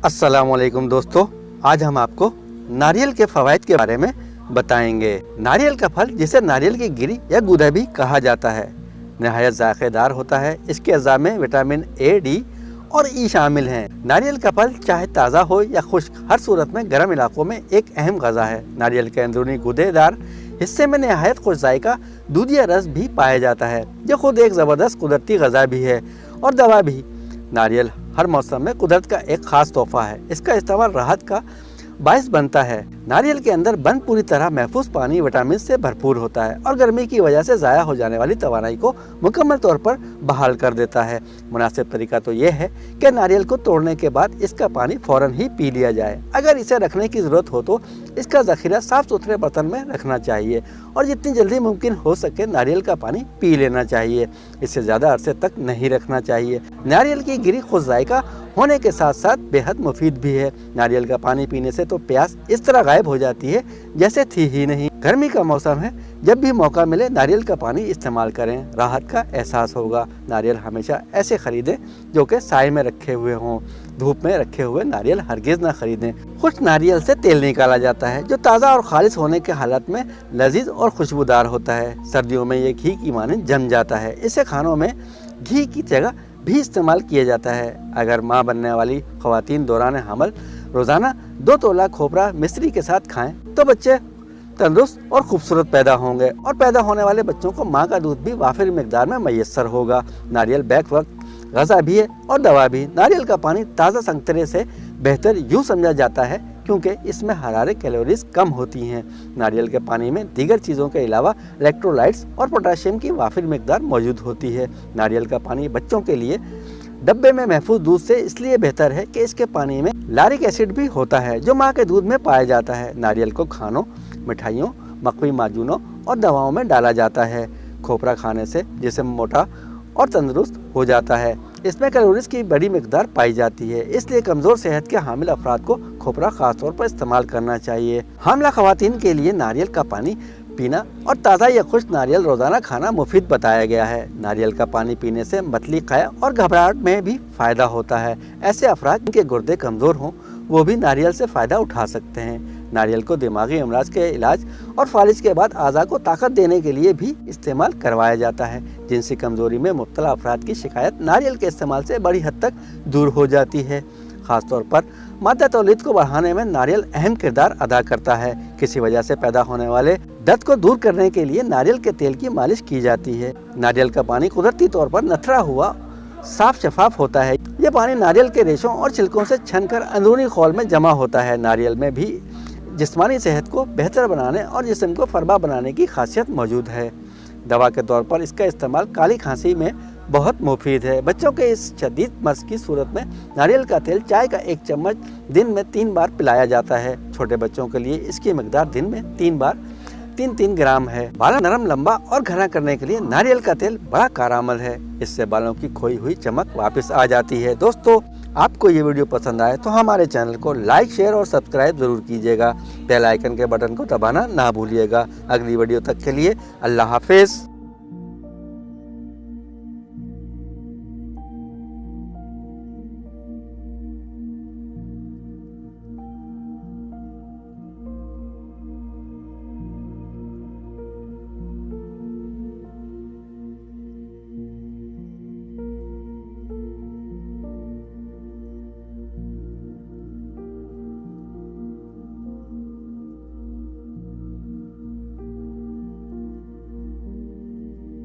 अस्सलाम वालेकुम दोस्तों, आज हम आपको नारियल के फ़वाइद के बारे में बताएंगे। नारियल का फल जिसे नारियल की गिरी या गूदा भी कहा जाता है, नहायत जायकेदार होता है। इसके अज़ा में विटामिन ए, डी और ई शामिल हैं। नारियल का फल चाहे ताज़ा हो या खुश्क, हर सूरत में गर्म इलाकों में एक अहम ग़ज़ा है। नारियल के अंदरूनी गूदेदार हिस्से में नहायत खुश जायका दूधिया रस भी पाया जाता है, जो खुद एक ज़बरदस्त कुदरती ग़ज़ा भी है और दवा भी। नारियल हर मौसम में कुदरत का एक ख़ास तोहफ़ा है। इसका इस्तेमाल राहत का बायस बनता है। नारियल के अंदर बंद पूरी तरह महफूज पानी विटामिन से भरपूर होता है और गर्मी की वजह से ज़ाया हो जाने वाली तवानाई को मुकम्मल तौर पर बहाल कर देता है। मुनासिब तरीका तो ये है कि नारियल को तोड़ने के बाद इसका पानी फ़ौरन ही पी लिया जाए। अगर इसे रखने की ज़रूरत हो तो इसका ज़ख़ीरा साफ़ सुथरे बर्तन में रखना चाहिए और जितनी जल्दी मुमकिन हो सके नारियल का पानी पी लेना चाहिए। इससे ज़्यादा अरसे तक नहीं रखना चाहिए। नारियल की गिरी खुश जायका होने के साथ साथ बेहद मुफीद भी है। नारियल का पानी पीने से तो प्यास इस तरह गायब हो जाती है जैसे थी ही नहीं। गर्मी का मौसम है, जब भी मौका मिले नारियल का पानी इस्तेमाल करें, राहत का एहसास होगा। नारियल हमेशा ऐसे खरीदें जो कि साए में रखे हुए हों। धूप में रखे हुए नारियल हरगिज़ ना खरीदें। खुश्क नारियल से तेल निकाला जाता है जो ताज़ा और खालिश होने के हालत में लजीज और खुशबूदार होता है। सर्दियों में ये घी की मानंद जम जाता है। इसे खानों में घी की जगह भी इस्तेमाल किया जाता है। अगर माँ बनने वाली ख़वातीन दौरान हमल रोज़ाना 2 तोला खोपरा मिश्री के साथ खाएं तो बच्चे तंदुरुस्त और खूबसूरत पैदा होंगे और पैदा होने वाले बच्चों को माँ का दूध भी वाफिर मिकदार में मैसर होगा। नारियल बैक वक्त ग़ज़ा भी है और दवा भी। नारियल का पानी ताज़ा संतरे से बेहतर यूँ समझा जाता है क्योंकि इसमें हरारे कैलोरीज कम होती हैं। नारियल के पानी में दीगर चीज़ों के अलावा इलेक्ट्रोलाइट्स और पोटाशियम की वाफिर मिकदार मौजूद होती है। नारियल का पानी बच्चों के लिए डब्बे में महफूज दूध से इसलिए बेहतर है कि इसके पानी में लारिक एसिड भी होता है जो माँ के दूध में पाया जाता है। नारियल को खानों, मिठाइयों, मकवी माजूनों और दवाओं में डाला जाता है। खोपरा खाने से जिस्म मोटा और तंदुरुस्त हो जाता है। इसमें कैलोरीज की बड़ी मिकदार पाई जाती है, इसलिए कमज़ोर सेहत के हामिल अफराद को खोपरा ख़ास तौर पर इस्तेमाल करना चाहिए। हामला ख़वातीन के लिए नारियल का पानी पीना और ताज़ा या खुश्क नारियल रोज़ाना खाना मुफीद बताया गया है। नारियल का पानी पीने से मतली क़य और घबराहट में भी फ़ायदा होता है। ऐसे अफराद जिनके गुर्दे कमज़ोर हों वो भी नारियल से फ़ायदा उठा सकते हैं। नारियल को दिमागी अमराज के इलाज और फालिज के बाद आज़ा को ताकत देने के लिए भी इस्तेमाल करवाया जाता है। जिनसी कमज़ोरी में मुब्तला अफराद की शिकायत नारियल के इस्तेमाल से बड़ी हद तक दूर हो जाती है। ख़ास तौर पर मादा तौलीद को बढ़ाने में नारियल अहम किरदार अदा करता है। किसी वजह से पैदा होने वाले दर्द को दूर करने के लिए नारियल के तेल की मालिश की जाती है। नारियल का पानी कुदरती तौर पर नथरा हुआ साफ शफाफ होता है। ये पानी नारियल के रेशों और छिलकों से छनकर अंदरूनी खोल में जमा होता है। नारियल में भी जिस्मानी सेहत को बेहतर बनाने और जिस्म को फरबा बनाने की खासियत मौजूद है। दवा के तौर पर इसका इस्तेमाल काली खांसी में बहुत मुफीद है। बच्चों के इस शदीद मर्ज की सूरत में नारियल का तेल चाय का 1 चम्मच दिन में 3 बार पिलाया जाता है। छोटे बच्चों के लिए इसकी मिकदार दिन में 3 बार 3-3 ग्राम है। बाल नरम, लंबा और घना करने के लिए नारियल का तेल बड़ा कारआमद है। इससे बालों की खोई हुई चमक वापस आ जाती है। दोस्तों, आपको ये वीडियो पसंद आए तो हमारे चैनल को लाइक, शेयर और सब्सक्राइब ज़रूर कीजिएगा। बेल आइकन के बटन को दबाना ना भूलिएगा। अगली वीडियो तक के लिए अल्लाह हाफिज़।